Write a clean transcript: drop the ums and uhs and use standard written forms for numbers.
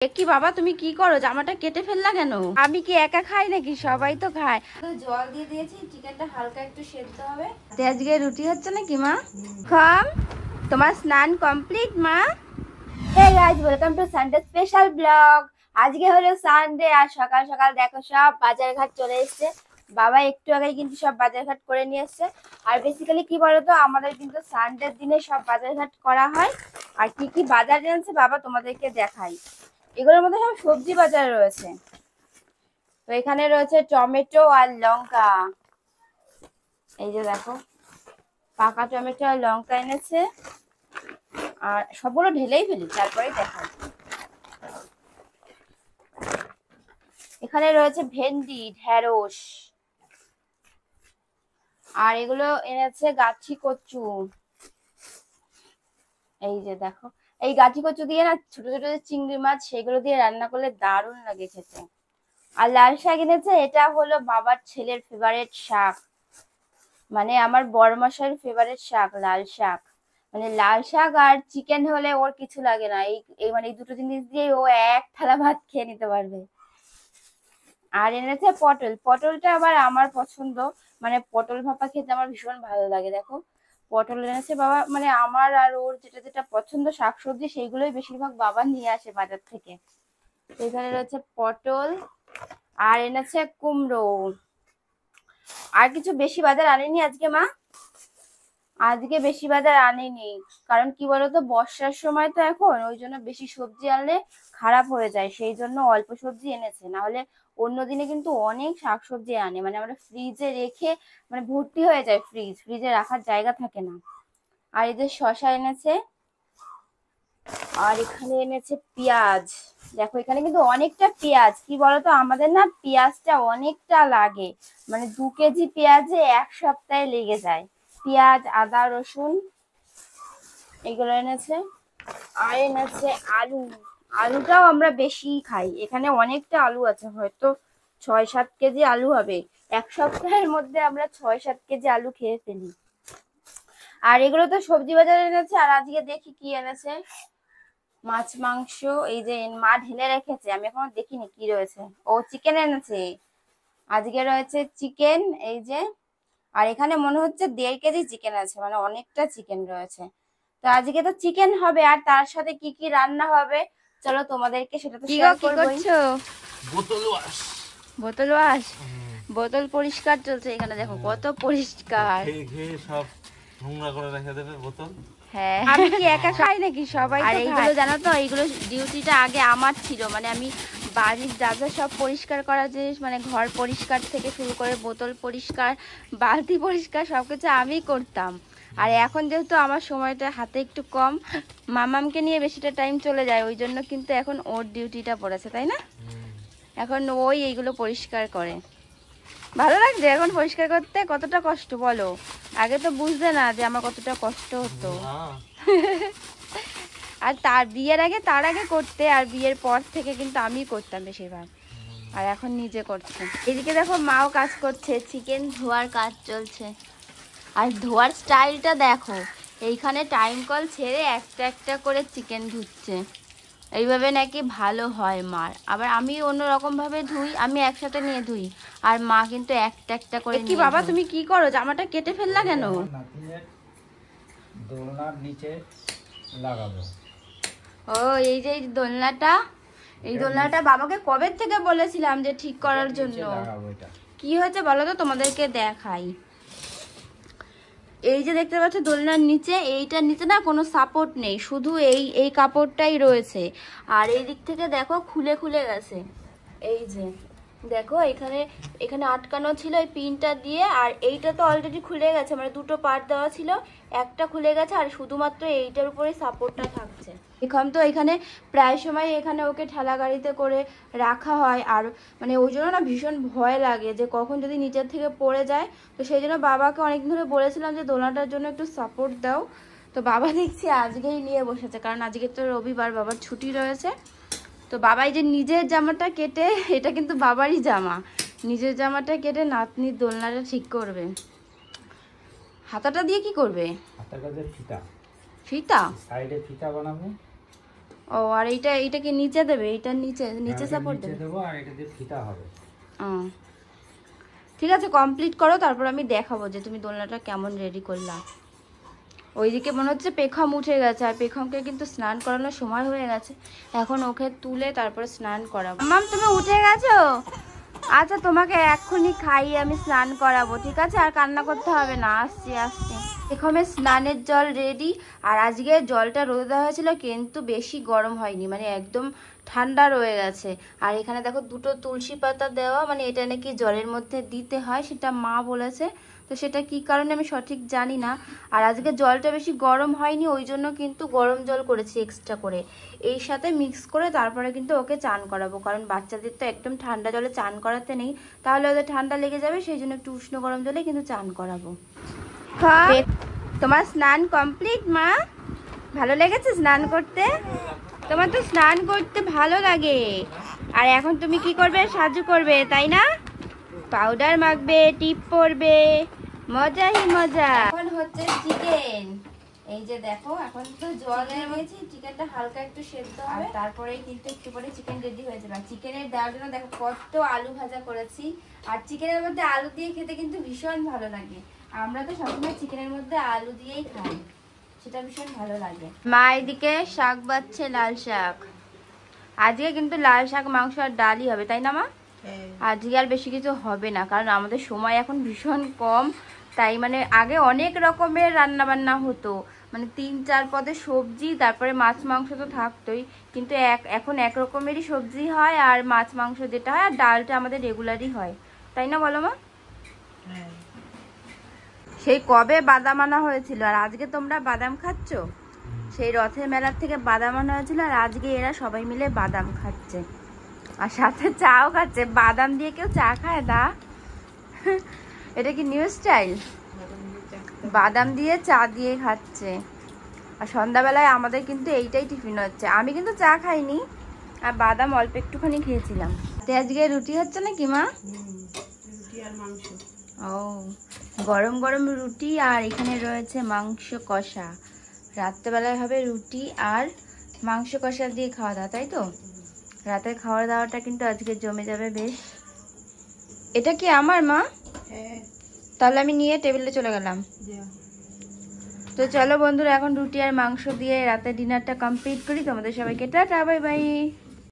কি বাবা তুমি কি করো? জামাটা কেটে ফেললা কেন? আমি কি একা খাই নাকি? সবাই তো খায়। জল দিয়ে দিয়েছি, চিকেনটা হালকা একটু সেদ্ধ হবে। আজকে রুটি হচ্ছে নাকি মা? খাম তোমার স্নান কমপ্লিট মা? Hey guys, welcome to Sunday special blog. আজকে হলো সানডে আর সকাল সকাল দেখো সব বাজার ঘাট চলে এসেছে। বাবা একটু আগে কিন্তু সব বাজার ঘাট করে নিয়ে এসছে। আর বেসিক্যালি কি বলতো, আমাদের কিন্তু সানডের দিনে সব বাজার ঘাট করা হয়। আর কি কি বাজার এনেছে বাবা তোমাদেরকে দেখাই। এগুলোর মধ্যে সব সবজি বাজার রয়েছে। তো এখানে রয়েছে টমেটো আর লঙ্কা। এই যে দেখো, পাকা টমেটো আর লঙ্কা এনেছে। আর সবগুলো ঢেলেই ফেলি, তারপরে দেখাই। এখানে রয়েছে ভেন্ডি, ঢেঁড়স। আর এগুলো এনেছে গাছি কচু। এই যে দেখো, এই গাছি কচু দিয়ে না ছোট ছোট যে চিংড়ি মাছ, সেগুলো দিয়ে রান্না করলে দারুণ লাগে খেতে। আর লাল শাক এনেছে, এটা হলো বাবার ছেলের ফেভারিট শাক। মানে আমার বড় মশাইয়ের ফেভারিট শাক লাল শাক। মানে লাল শাক আর চিকেন হলে ওর কিছু লাগে না। এই মানে এই দুটো জিনিস দিয়ে ও এক থালা ভাত খেয়ে নিতে পারবে। আর এনেছে পটল। পটলটা আবার আমার পছন্দ, মানে পটল ভাপা খেতে আমার ভীষণ ভালো লাগে। দেখো পটল এনেছে বাবা, মানে আমার আর ওর যেটা যেটা পছন্দ শাকসবজি সেইগুলোই বেশিরভাগ বাবা নিয়ে আসে বাজার থেকে। এখানে রয়েছে পটল আর এনেছে কুমড়ো। আর কিছু বেশি বাজার আনেনি আজকে মা। আজকে বেশি বাজার আনেনি, কারণ কি বলতো বর্ষার সময় তো এখন, ওই জন্য বেশি সবজি আনলে খারাপ হয়ে যায়, সেই জন্য অল্প সবজি এনেছে। না হলে অন্য দিনে কিন্তু অনেক শাকসবজি আনে, মানে আমরা ফ্রিজে রেখে মানে ভর্তি হয়ে যায়, ফ্রিজে রাখার জায়গা থাকে না। আর এই যে শসা এনেছে। আর এখানে এনেছে পেঁয়াজ। দেখো এখানে কিন্তু অনেকটা পেঁয়াজ। কি বলতো আমাদের না পেঁয়াজটা অনেকটা লাগে, মানে 2 কেজি পেঁয়াজে 1 সপ্তাহে লেগে যায়। পেঁয়াজ, আদা, রসুন এগুলো এনেছে। আর এনেছে আলু। আলুটাও আমরা বেশি খাই, এখানে অনেকটা আলু আছে, হয়তো 6-7 কেজি আলু হবে। 1 সপ্তাহের মধ্যে আমরা 6-7 কেজি আলু খেয়ে ফেলি। আর এগুলো তো সবজি বাজারে এনেছে। আর আজকে দেখি কি এনেছে। মাছ মাংস, এই যে মা ঢেলে রেখেছে, আমি এখনো দেখিনি কি রয়েছে। ও চিকেন এনেছে, আজকে রয়েছে চিকেন এই যে। আর এখানে মনে হচ্ছে 1.5 কেজি চিকেন আছে, মানে অনেকটা চিকেন রয়েছে। তো আজকে তো চিকেন হবে, আর তার সাথে কি কি রান্না হবে চলো তোমাদেরকে সেটা তো শেয়ার করব। বোতল ওয়াশ, বোতল ওয়াশ, বোতল পরিষ্কার চলছে এখানে। দেখো কত পরিষ্কার, খেয়ে সব নোংরা করে রেখে দেবে বোতল। হ্যাঁ, আমি কি একা খাই নাকি? সবাই। আর এইগুলো জানো তো, এইগুলো ডিউটিটা আগে আমার ছিল, মানে আমি বাড়ির যা যা সব পরিষ্কার করা জিনিস, মানে ঘর পরিষ্কার থেকে শুরু করে বোতল পরিষ্কার, বালতি পরিষ্কার সবকিছু আমি করতাম। আর এখন যেহেতু আমার সময়টা হাতে একটু কম, মামামকে নিয়ে বেশিটা টাইম চলে যায়, ওই জন্য কিন্তু এখন ওর ডিউটিটা পড়েছে, তাই না? এখন ওই এইগুলো পরিষ্কার করে। ভালো লাগছে এখন পরিষ্কার করতে। কতটা কষ্ট বলো, আগে তো বুঝতে না যে আমার কতটা কষ্ট হতো। আর তার আগে করতে, আর বিয়ের পর থেকে কিন্তু আমি করতাম বেশিরভাগ। আর এখন নিজে করছে। এদিকে দেখো মাও কাজ করছে, চিকেন ধোয়ার কাজ চলছে। আর ধোয়ার স্টাইলটা দেখো, এইখানে টাইম কল ছেড়ে একটা একটা করে চিকেন ধুচ্ছে। এইভাবে নাকি ভালো হয় মার। আবার আমি অন্যরকম ভাবে ধুই, আমি একসাথে নিয়ে ধুই, আর মা কিন্তু একটা একটা করে। কি বাবা তুমি কি করো? জামাটা কেটে ফেললা কেন? দোলনার নিচে লাগাবো। ও এই যে দোলনাটা, এই দোলনাটা বাবাকে কবে থেকে বলেছিলাম যে ঠিক করার জন্য। কি হয়েছে বলো তো, তোমাদেরকে দেখাই। এই যে দেখতে পাচ্ছ দোলনার নিচে, এইটার নিচে না কোনো সাপোর্ট নেই, শুধু এই কাপড়টাই রয়েছে। আর এই দিক থেকে দেখো খুলে খুলে গেছে। এই যে দেখো এখানে আটকানো ছিল এই পিনটা দিয়ে, আর এইটা তো অলরেডি খুলে গেছে, মানে দুটো পার্ট দেওয়া ছিল, একটা খুলে গেছে, আর শুধুমাত্র এইটার উপরে সাপোর্টটা থাকছে। এখন তো এখানে প্রায় সময় এখানে ওকে ঠেলা গাড়িতে করে রাখা হয়। আর মানে ওই জন্য না ভীষণ ভয় লাগে যে কখন যদি নিচের থেকে পড়ে যায়। তো সেই জন্য বাবাকে অনেকদিন ধরে বলেছিলাম যে দোলনাটার জন্য একটু সাপোর্ট দাও। তো বাবা দেখছি আজকেই নিয়ে বসেছে, কারণ আজকে তো রবিবার, বাবার ছুটি রয়েছে। তো বাবাই যে নিজের জামাটা কেটে, এটা কিন্তু বাবারই জামা, নিজের জামাটা কেটে নাতনির দোলনাটা ঠিক করবে। হাতাটা দিয়ে কি করবে? হাতাটা দিয়ে ফিতা, ফিতা সাইডে ফিতা বানাবো। ও ও আর এইটা কি নিচে দেবে? এটা নিচে এটা সাপোর্ট নিচে দেবে? দেবো আর এটা দিয়ে ফিতা হবে। ও ঠিক আছে, কমপ্লিট করো, তারপর আমি দেখাবো যে তুমি দোলনাটা কেমন রেডি করলা। ওইদিকে মনে হচ্ছে পেখম উঠে গেছে, আর পেখমকে কিন্তু স্নান করানোর সময় হয়ে গেছে, এখন ওকে তুলে তারপরে স্নান করাবো। মাম তুমি উঠে গেছো? আচ্ছা তোমাকে এক্ষুনি খাইয়ে আমি স্নান করাবো, ঠিক আছে? আর কান্না করতে হবে না, আসছি আসছি। পেখমের স্নানের জল রেডি। আর আজকে জলটা রোদে দেওয়া হয়েছিল, কিন্তু বেশি গরম হয়নি, মানে একদম ঠান্ডা রয়ে গেছে। আর এখানে দেখো দুটো তুলসী পাতা দেওয়া, মানে এটা নাকি জলের মধ্যে দিতে হয়, সেটা মা বলেছে। তো সেটা কি কারণে আমি সঠিক জানি না। আর আজকে জলটা বেশি গরম হয়নি, ওই জন্য কিন্তু গরম জল করেছি এক্সট্রা করে, এই সাথে মিক্স করে তারপরে কিন্তু ওকে চান করাবো। কারণ বাচ্চাদের তো একদম ঠান্ডা জলে চান করাতে নেই, তাহলে ওদের ঠান্ডা লেগে যাবে, সেই জন্য একটু উষ্ণ গরম জলে কিন্তু চান করাবো। তোমার স্নান কমপ্লিট মা? ভালো লেগেছে স্নান করতে? তোমার তো স্নান করতে ভালো লাগে। আর এখন তুমি কি করবে? সাজু করবে, তাই না? পাউডার মাখবে, টিপ পরবে, মজাই মজা। এখন হচ্ছে চিকেন। এই যে দেখো, এখন তো জলে রয়েছে, চিকেনটা হালকা একটু সেদ্ধ হবে, তারপরে কিন্তু একটু পরে চিকেন রেডি হয়ে যাবে। চিকেনের দেওয়ার জন্য দেখো কত আলু ভাজা করেছি। আর চিকেনের মধ্যে আলু দিয়ে খেতে কিন্তু ভীষণ ভালো লাগে। আমরা তো সবসময় চিকেনের মধ্যে আলু দিয়েই খাই, সেটা ভীষণ ভালো লাগে। মা এদিকে শাক বাচ্ছে, লাল শাক। আজকে কিন্তু লাল শাক, মাংস আর ডালই হবে, তাই না মা? আজকে আর বেশি কিছু হবে না, কারণ আমাদের সময় এখন ভীষণ কম। তাই মানে আগে অনেক রকমের রান্না বান্না হতো, মানে 3-4 পদের সবজি, তারপরে মাছ মাংস তো থাকতোই, কিন্তু এখন এক রকমেরই সবজি হয়, আর মাছ মাংস যেটা হয়, আর ডালটা আমাদের রেগুলারই হয়, তাই না বলো মা? সেই কবে বাদাম আনা হয়েছিল, আর আজকে তোমরা বাদাম খাচ্ছ। সেই রথের মেলার থেকে বাদাম আনা হয়েছিল, আর আজকে এরা সবাই মিলে বাদাম খাচ্ছে, আর সাথে চাও খাচ্ছে। বাদাম দিয়ে কেউ চা খায়? দা এটা কি নিউ স্টাইল? বাদাম দিয়ে চা দিয়ে খাচ্ছে। আর সন্ধ্যাবেলায় আমাদের কিন্তু এইটাই টিফিন হচ্ছে। আমি কিন্তু চা খাইনি, আর বাদাম অল্প একটুখানি খেয়েছিলাম। আজকে রুটি হচ্ছে নাকি মা? ও, গরম গরম রুটি, আর এখানে রয়েছে মাংস কষা। রাত্রেবেলায় হবে রুটি আর মাংস কষা দিয়ে খাওয়া দাওয়া, তাই তো? রাতের খাওয়া দাওয়াটা কিন্তু আজকে জমে যাবে বেশ। এটা কি আমার মা? তাহলে আমি নিয়ে টেবিলে চলে গেলাম। তো চলো বন্ধুরা, এখন রুটি আর মাংস দিয়ে রাতের ডিনারটা কমপ্লিট করি। তোমাদের সবাইকে টাটা, বাই বাই।